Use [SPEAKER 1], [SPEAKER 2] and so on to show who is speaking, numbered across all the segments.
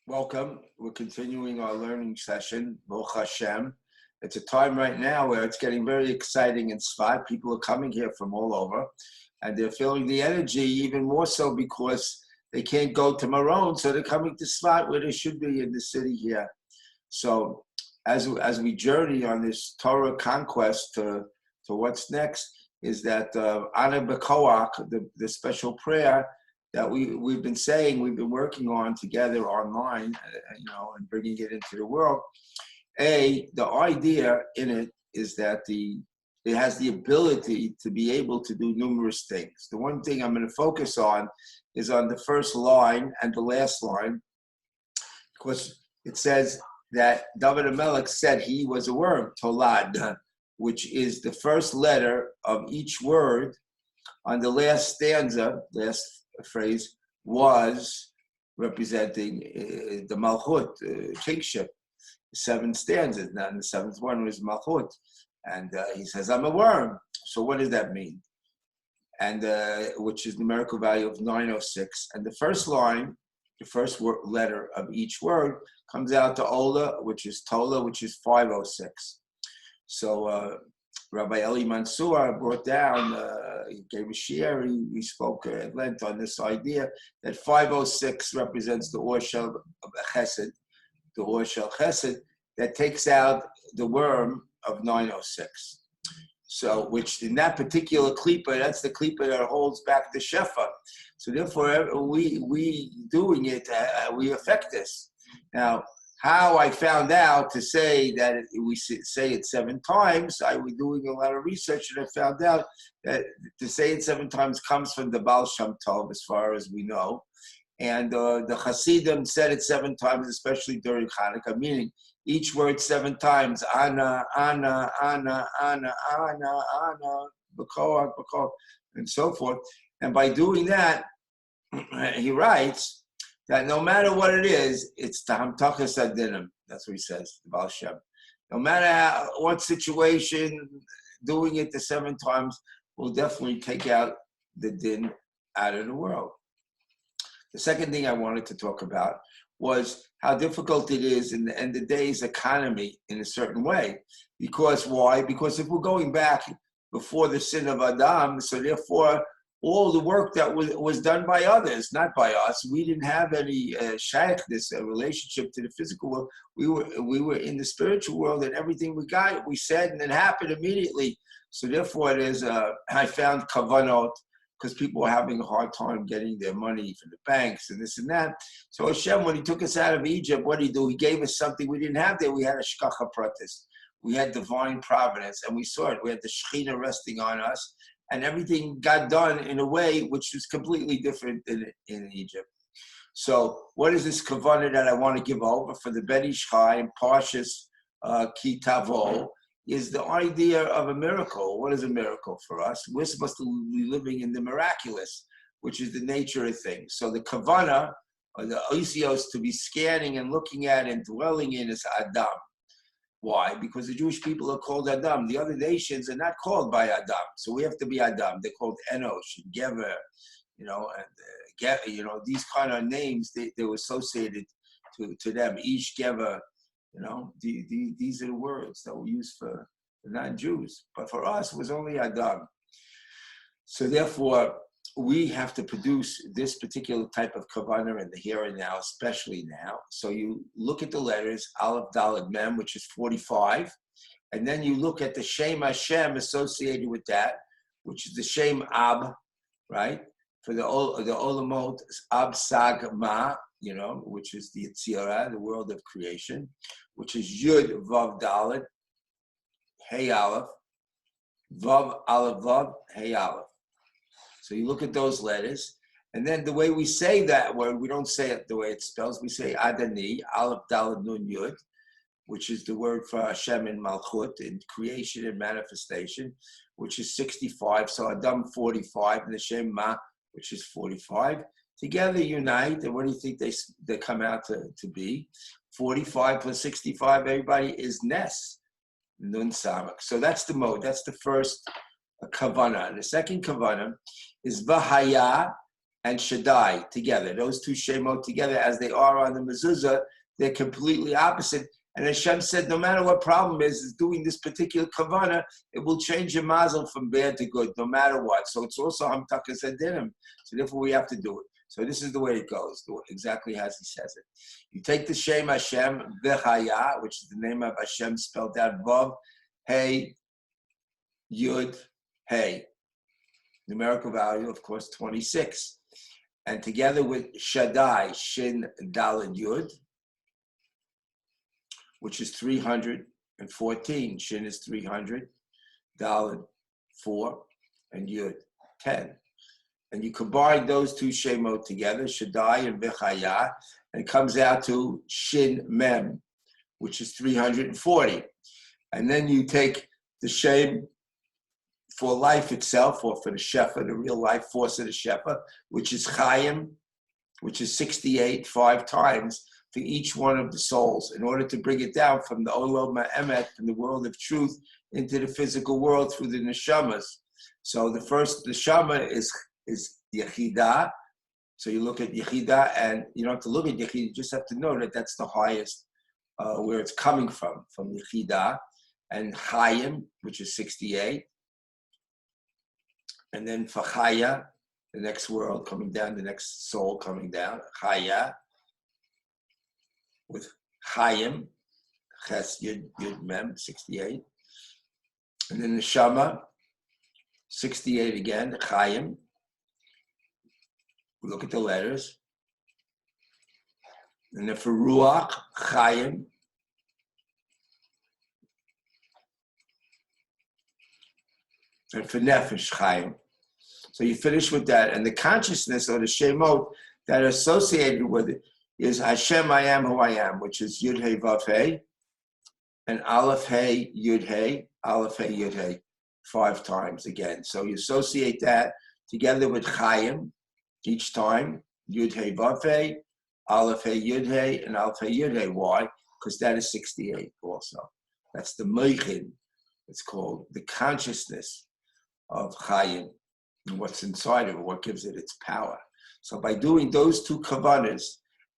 [SPEAKER 1] Welcome. We're continuing our learning session, Baruch Hashem. It's a time right now where it's getting very exciting in Sfat. People are coming here from all over, and they're feeling the energy even more so because they can't go to Maron, so they're coming to Sfat where they should be in the city here. So as we journey on this Torah conquest to what's next, is that Ana B'Koach, the special prayer that we've been saying, we've been working on together online, and bringing it into the world. The idea in it is that it has the ability to be able to do numerous things. The one thing I'm going to focus on is on the first line and the last line, because it says that David HaMelech said he was a worm, Tolad, which is the first letter of each word on the last stanza, last phrase, was representing the Malchut, kingship, 7 stanzas. Now, the 7th one was Malchut. And he says, I'm a worm. So what does that mean? And which is numerical value of 906. And the first line, the first letter of each word, comes out to Ola, which is Tola, which is 506. So Rabbi Eli Mansour brought down, he gave a shiur, he spoke at length on this idea that 506 represents the Or Shel Chesed, the Or Shel Chesed, that takes out the worm of 906. So, which in that particular klipa, that's the klipa that holds back the shefa. So therefore, we doing it, we affect this. Now, how I found out to say that we say it 7 times, I was doing a lot of research and I found out that to say it 7 times comes from the Baal Shem Tov, as far as we know. And the Hasidim said it 7 times, especially during Hanukkah, meaning each word 7 times, Ana, Ana, Ana, Ana, Ana, Ana, B'koach, B'koach, and so forth. And by doing that, he writes that no matter what it is, it's Tahamtachas Adinim. That's what he says, the Baal Shem. No matter what situation, doing it the 7 times will definitely take out the din out of the world. The second thing I wanted to talk about was how difficult it is in the end of the day's economy in a certain way. Because why? Because if we're going back before the sin of Adam, so therefore all the work that was done by others, not by us. We didn't have any shaykhnis, a relationship to the physical world. We were in the spiritual world, and everything we got, we said, and it happened immediately. So therefore, I found kavanot, because people were having a hard time getting their money from the banks and this and that. So Hashem, when he took us out of Egypt, what did he do? He gave us something we didn't have there. We had a shkacha pratis. We had divine providence, and we saw it. We had the Shekhinah resting on us, and everything got done in a way which was completely different in Egypt. So what is this kavanah that I want to give over for the Ben Ish Chai and Parshas Ki Tavo is the idea of a miracle. What is a miracle for us? We're supposed to be living in the miraculous, which is the nature of things. So the kavanah, or the oisios, to be scanning and looking at and dwelling in is Adam. Why? Because the Jewish people are called Adam. The other nations are not called by Adam. So we have to be Adam. They're called Enosh and Gever, and these kind of names, they were associated to them. Ish, Gever, these are the words that we use for the non-Jews. But for us, it was only Adam. So therefore, we have to produce this particular type of kavanah in the here and now, especially now. So you look at the letters, Aleph, Dalet, Mem, which is 45, and then you look at the Shem Hashem associated with that, which is the Shem Ab, right? For the Olamot, Ab, Sag, Ma, which is the Yetzirah, the world of creation, which is Yud, Vav, Dalet, Hey, Aleph, Vav, Aleph, Vav, Hey, Aleph. So you look at those letters, and then the way we say that word, we don't say it the way it spells. We say Adani, Aleph, Dalet, Nun, Yud, which is the word for Hashem in Malchut, in creation and manifestation, which is 65. So Adam 45, and the Shem Ma, which is 45. Together unite, and what do you think they come out to be? 45 plus 65, everybody is Nes, Nun Samak. So that's the mode. That's the first kavanah. The second kavanah is Vahaya and Shaddai together. Those two Shemot together, as they are on the mezuzah, they're completely opposite. And Hashem said, no matter what problem is doing this particular kavanah, it will change your mazel from bad to good, no matter what. So it's also hamtakas adinim. So therefore we have to do it. So this is the way it goes, exactly as he says it. You take the Shem Hashem, V'chaya, which is the name of Hashem spelled out, Vav, Hey, Yud, Hey. Numerical value, of course, 26. And together with Shaddai, Shin, Daled, Yud, which is 314. Shin is 300, Daled, 4, and Yud, 10. And you combine those two Shemot together, Shaddai and V'chaya, and it comes out to Shin Mem, which is 340. And then you take the Shem for life itself, or for the Shefa, the real life force of the Shefa, which is Chaim, which is 68, 5 times for each one of the souls, in order to bring it down from the Olam Ha'emet, from the world of truth, into the physical world through the Neshamas. So the first Neshama is Yechidah. So you look at Yechidah, and you don't have to look at Yechidah, you just have to know that that's the highest, where it's coming from Yechidah. And Chaim, which is 68. And then for Chaya, the next world coming down, the next soul coming down, Chaya, with Chaim, Ches Yud Mem, 68. And then the Neshama, 68 again, Chaim. Look at the letters. And then for Ruach, Chaim. And for Nefesh, Chaim. So you finish with that. And the consciousness or the Shemot that are associated with it is Hashem, I am who I am, which is Yud Hey Vav Hey, and Aleph Hey Yud Hey, Aleph Hey Yud Hey, 5 times again. So you associate that together with Chaim each time, Yud Hey Vav Hey, Aleph Hey Yud Hey, and Aleph Hey Yud Hey. Why? Because that is 68 also. That's the Meichin, it's called, the consciousness of Chaim, and what's inside of it, what gives it its power. So by doing those two kavanas,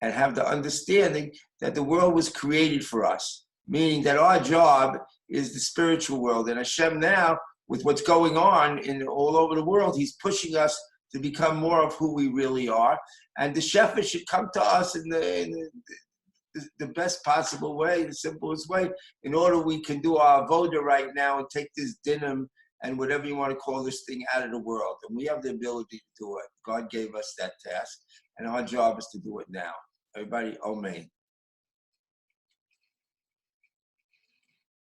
[SPEAKER 1] and have the understanding that the world was created for us, meaning that our job is the spiritual world. And Hashem now, with what's going on in all over the world, he's pushing us to become more of who we really are. And the Shefa should come to us in the best possible way, the simplest way, in order we can do our avoda right now and take this dinam and whatever you want to call this thing out of the world. And we have the ability to do it. God gave us that task, and our job is to do it now. Everybody, Amen.